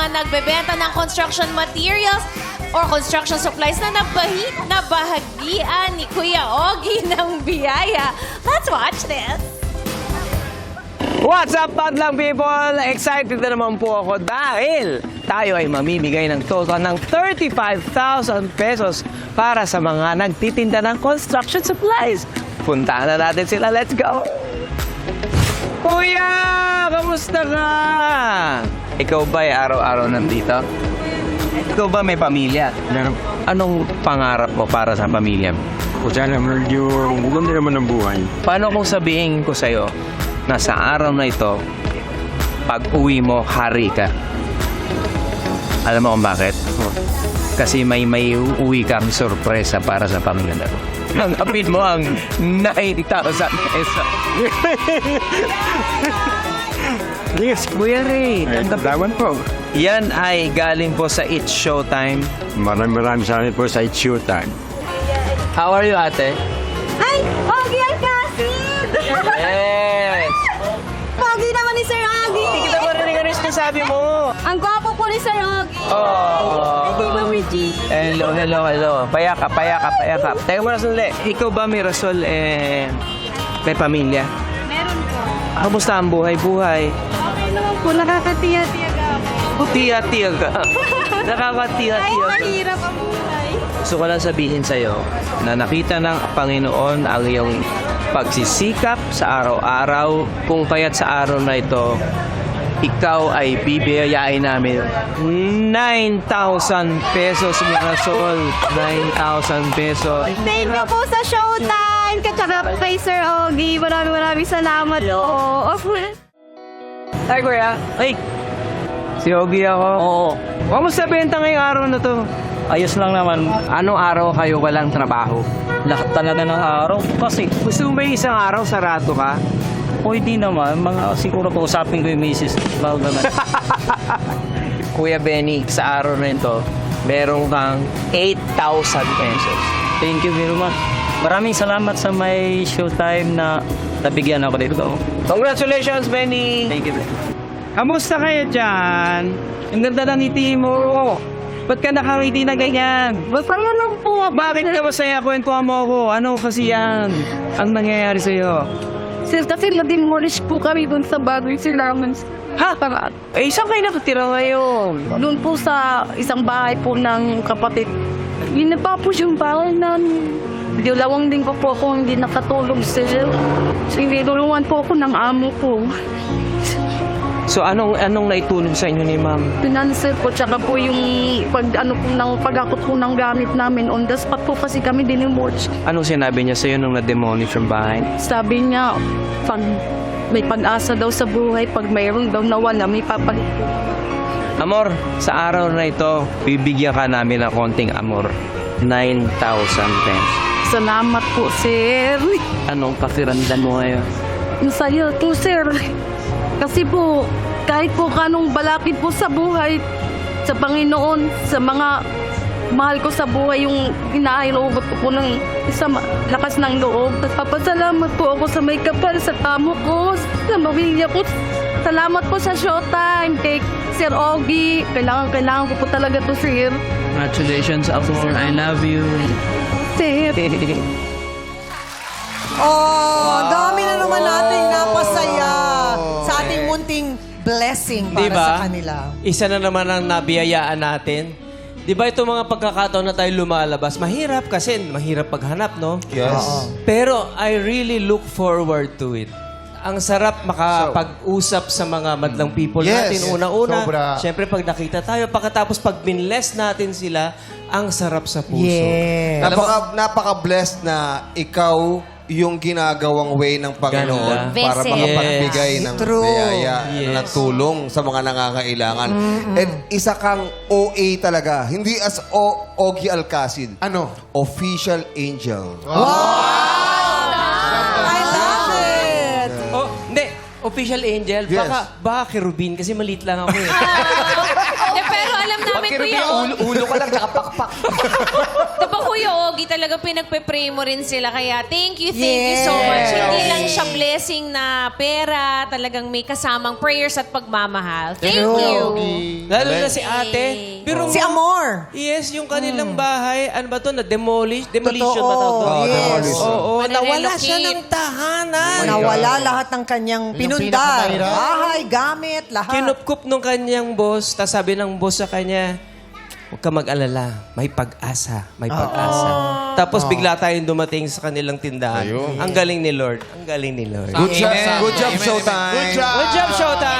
mga nagbebenta ng construction materials or construction supplies na nabahagian ni Kuya Ogie ng biyaya. Let's watch this. What's up, Padlang people? Excited na naman po ako dahil tayo ay mamimigay ng total ng 35,000 pesos para sa mga nagtitinda ng construction supplies. Puntahan na natin sila. Let's go! Kuya! Kamusta ka? Ikaw ba ay araw-araw nandito? Ikaw ba may pamilya? Anong pangarap mo para sa pamilya mo? O sana medyo ganda naman ang buhay. Paano kung sabihin ko sa'yo na sa araw na ito, pag uwi mo, hari ka? Alam mo kung bakit? Kasi may uwi kang sorpresa para sa pamilya na to. Nangapin mo ang 90,000 pesos. Yes, Kuya Ray, tanggap. dawan po. Yan ay galing po sa It's Showtime. Maraming salamat po sa It's Showtime. How are you, ate? Ay! Ogie Alcacid! Yes! Pogi naman ni Sir Ogie! Hindi kita marinig ano yung sinasabi mo. Ang gwapo po ni Sir Ogie! Oh. Hello. Payakap. Teka muna sandali. Ikaw ba, Mirasol, may pamilya? Meron po. Kamusta ang buhay-buhay? Okay naman po, nakakatiya-tiyaga ako. Tiya-tiya ka. Ay, Nakakatiya-tiya ka. mahirap ang buhay. Gusto ko lang sabihin sa'yo na nakita ng Panginoon ang iyong pagsisikap sa araw-araw. Kung kaya't sa araw na ito, ikaw ay bibiyayain namin 9,000 pesos, Mirasol. 9,000 pesos. Thank you po sa Showtime! Katsaka kay Sir Ogie. Maraming salamat po. Ay, kuya. Ay, si Ogie ako. Oo, Kamusta benta ngayong araw na to? ayos lang naman. Anong araw kayo walang trabaho? Lahat talaga ng araw. Kasi, Gusto mo ba yung isang araw sarado ka? o hindi naman, mga siguro po usapin ko yung misis. Bago naman. Kuya Benny, sa araw na ito, meron kang 8,000 pesos. Thank you very much. Maraming salamat sa may Showtime na nabigyan ako dito. Congratulations, Benny! Thank you. Kamusta kayo dyan? Ang ganda ng ngiti mo. Ba't ka nakangiti na ganyan? Masaya lang po. Bakit ka masaya? Kwentuhan mo ako. Ano kasi yan? Ang nangyayari sa'yo? Sir, kasi na-demolish po kami dun sa Bagoy Silangan. Ha? Eh, saan kayo nakatira ngayon? Doon po sa isang bahay po ng kapatid. Ginapapos yung bahay namin. Dalawang din po ako hindi nakatulog sir. Sinilulungan po ako ng amo ko. So, anong naitulong sa inyo ni ma'am? Pinanser po, tsaka po yung pag-akot po ng gamit namin. On the spot po kasi kami dinimorch. Anong sinabi niya sa'yo nung na-demolish yung bahay? Sabi niya, pag may pag-asa daw sa buhay, pag mayroon daw nawala, may papalit. Amor, sa araw na ito, bibigyan ka namin ng konting amor. 9,000 pesos. Salamat po, sir. Anong pakiramdam mo ngayon? Masaya po, sir. Kasi po, kahit po kanong balakid po sa buhay, sa Panginoon, sa mga mahal ko sa buhay, yung inaayalobot ko po ng isang lakas ng loob. Papasalamat po ako sa may kapal, sa tamo ko, sa pamilya ko. Salamat po sa Showtime, kay Sir Ogie. Kailangan ko po talaga to, sir. Congratulations, Amor. I love you. Sir. Oh, dami na naman natin napasaya sa ating munting blessing para Diba? sa kanila. Isa na naman ang nabiyayaan natin. Di ba itong mga pagkakataon na tayo lumalabas, mahirap kasi mahirap paghanap, no? Yes. Pero I really look forward to it. Ang sarap makapag-usap sa mga madlang people Yes. natin. Una-una, Sobra. syempre pag nakita tayo, pagkatapos pag binless natin sila, ang sarap sa puso. Yes. Napaka-blessed na ikaw yung ginagawang way ng Panginoon Ganda. para Vessel. makapagbigay ng True. biyaya Yes. na tulong sa mga nangangailangan. And isa kang OA talaga. Hindi as Ogie Alcacid. Ano? Official angel. I love it! Oh, hindi. Official angel. Yes. Baka kerubin kasi maliit lang ako eh. Pero alam namin, Kuya Ogie. Ulo ka lang, tsaka pakpak. Diba, Kuya Ogie, talagang pinagpe-pray mo rin sila. Kaya thank you so Yes. much. Hindi lang siya blessing na pera, talagang may kasamang prayers at pagmamahal. Thank you. Lalo na si ate. Pero Si Amor. yes, yung kanilang bahay, ano ba to, na-demolish? Demolition ba tawag doon? Totoo. Yes. Oo, nawala Manirelocate. siya ng tahanan. Nawala lahat ng kanyang pinundar. Bahay, gamit, lahat. Kinupkup nung kanyang boss, tapos sabi ng boss sa kanya, huwag ka mag-alala, may pag-asa, may pag-asa. Tapos bigla tayong dumating sa kanilang tindahan. Ang galing ni Lord. Ang galing ni Lord. Good job, Showtime. Good job, Showtime!